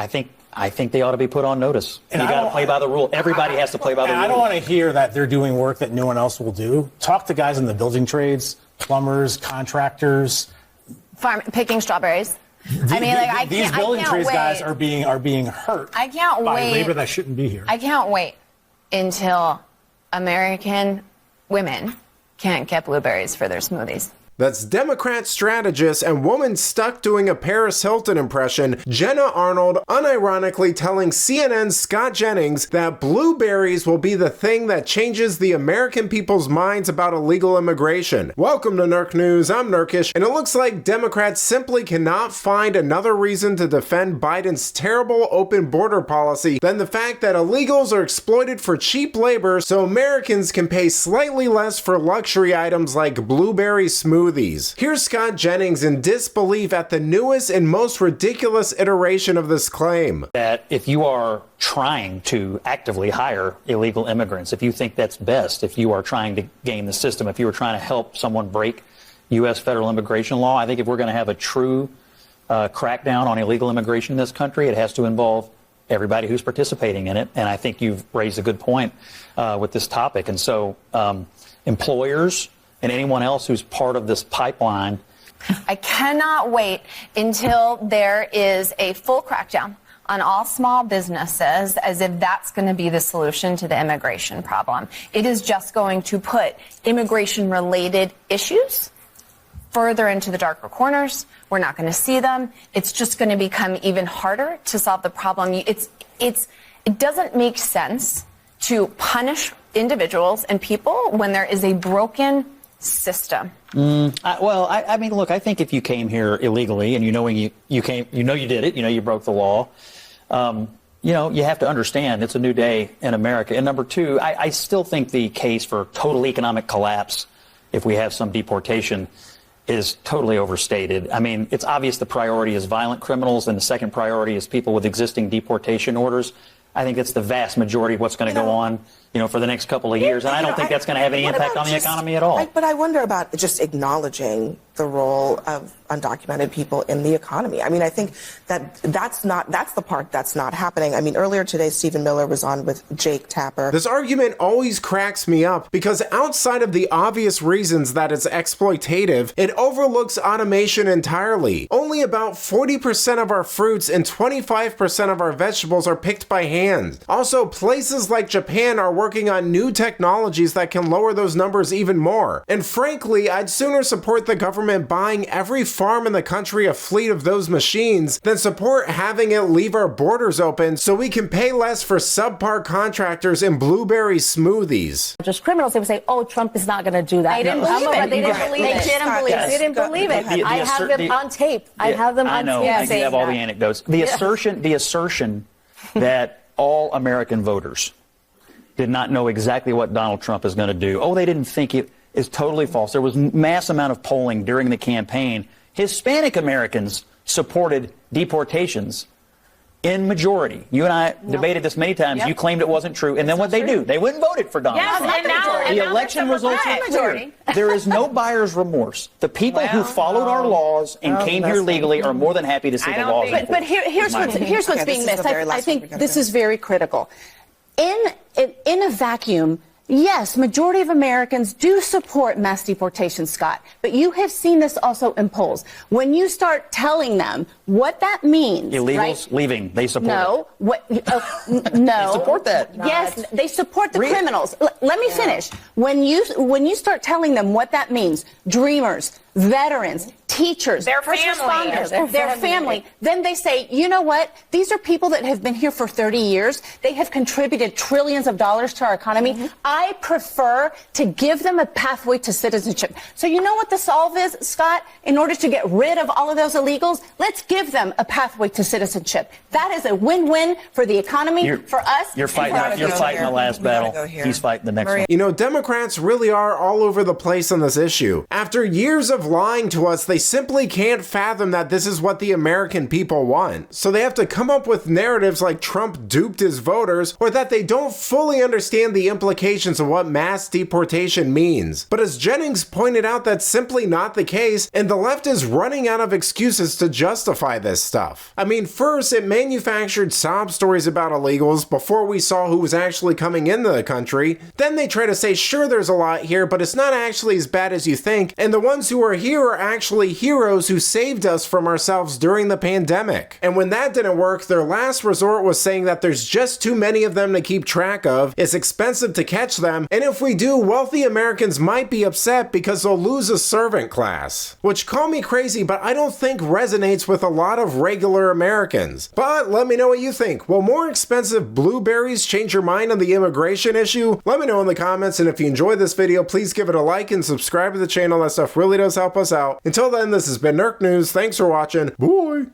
I think they ought to be put on notice. And you got to play by the rule. Everybody has to play by the rule. I don't want to hear that they're doing work that no one else will do. Talk to guys in the building trades, plumbers, contractors, picking strawberries. These building trades guys are being hurt. I can't by wait. labor that shouldn't be here. I can't wait until American women can't get blueberries for their smoothies. That's Democrat strategist and woman stuck doing a Paris Hilton impression, Jenna Arnold, unironically telling CNN's Scott Jennings that blueberries will be the thing that changes the American people's minds about illegal immigration. Welcome to Nerk News, I'm Nerkish, and it looks like Democrats simply cannot find another reason to defend Biden's terrible open border policy than the fact that illegals are exploited for cheap labor so Americans can pay slightly less for luxury items like blueberry smoothies. Here's Scott Jennings in disbelief at the newest and most ridiculous iteration of this claim. That if you are trying to actively hire illegal immigrants, if you think that's best, if you are trying to game the system, if you are trying to help someone break U.S. federal immigration law, I think if we're going to have a true crackdown on illegal immigration in this country, it has to involve everybody who's participating in it. And I think you've raised a good point with this topic. And so employers and anyone else who's part of this pipeline. I cannot wait until there is a full crackdown on all small businesses, as if that's going to be the solution to the immigration problem. It is just going to put immigration-related issues further into the darker corners. We're not going to see them. It's just going to become even harder to solve the problem. It doesn't make sense to punish individuals and people when there is a broken system. I mean, look, I think if you came here illegally and you did it, you broke the law, you have to understand it's a new day in America. And number two, I still think the case for total economic collapse, if we have some deportation, is totally overstated. I mean, it's obvious the priority is violent criminals and the second priority is people with existing deportation orders. I think that's the vast majority of what's going to go on, for the next couple of years. And I don't think that's going to have any impact on the economy at all. But I wonder about just acknowledging the role of undocumented people in the economy. I mean, I think that's the part that's not happening. I mean, earlier today, Stephen Miller was on with Jake Tapper. This argument always cracks me up because outside of the obvious reasons that it's exploitative, it overlooks automation entirely. Only about 40% of our fruits and 25% of our vegetables are picked by hand. Also, places like Japan are working on new technologies that can lower those numbers even more. And frankly, I'd sooner support the government buying every farm in the country a fleet of those machines than support having it leave our borders open so we can pay less for subpar contractors and blueberry smoothies. Just criminals, they would say, oh, Trump is not going to do that. They didn't believe it. They didn't believe it. I have them on tape. I have them on tape. I know. I have all the anecdotes. The assertion that all American voters did not know exactly what Donald Trump is going to do. Oh, they didn't think it is totally false. There was mass amount of polling during the campaign. Hispanic Americans supported deportations in majority. You and I debated this many times. Yep. You claimed it wasn't true. And then what they do, they went and voted for Donald Trump. And the election results are clear. There is no buyer's remorse. The people who followed our laws and came here legally are more than happy to see the laws. But here's what's being missed. I think this is very critical. In a vacuum, yes, majority of Americans do support mass deportation, Scott. But you have seen this also in polls. When you start telling them what that means, illegals leaving, they support it. No. They support that. Yes, they support the criminals. Let me finish. When you start telling them what that means, dreamers, veterans, teachers, first responders, their family, then they say, you know what? These are people that have been here for 30 years. They have contributed trillions of dollars to our economy. Mm-hmm. I prefer to give them a pathway to citizenship. So you know what the solve is, Scott? In order to get rid of all of those illegals, let's give them a pathway to citizenship. That is a win-win for the economy, for us. You're fighting the last battle. He's fighting the next one. Democrats really are all over the place on this issue. After years of of lying to us, they simply can't fathom that this is what the American people want. So they have to come up with narratives like Trump duped his voters, or that they don't fully understand the implications of what mass deportation means. But as Jennings pointed out, that's simply not the case, and the left is running out of excuses to justify this stuff. I mean, first, it manufactured sob stories about illegals before we saw who was actually coming into the country. Then they try to say, sure, there's a lot here, but it's not actually as bad as you think, and the ones who are here are actually heroes who saved us from ourselves during the pandemic. And when that didn't work, their last resort was saying that there's just too many of them to keep track of, it's expensive to catch them, and if we do, wealthy Americans might be upset because they'll lose a servant class. Which, call me crazy, but I don't think resonates with a lot of regular Americans. But let me know what you think. Will more expensive blueberries change your mind on the immigration issue? Let me know in the comments, and if you enjoyed this video, please give it a like and subscribe to the channel. That stuff really does help us out. Until then, this has been Nerk News. Thanks for watching. Bye!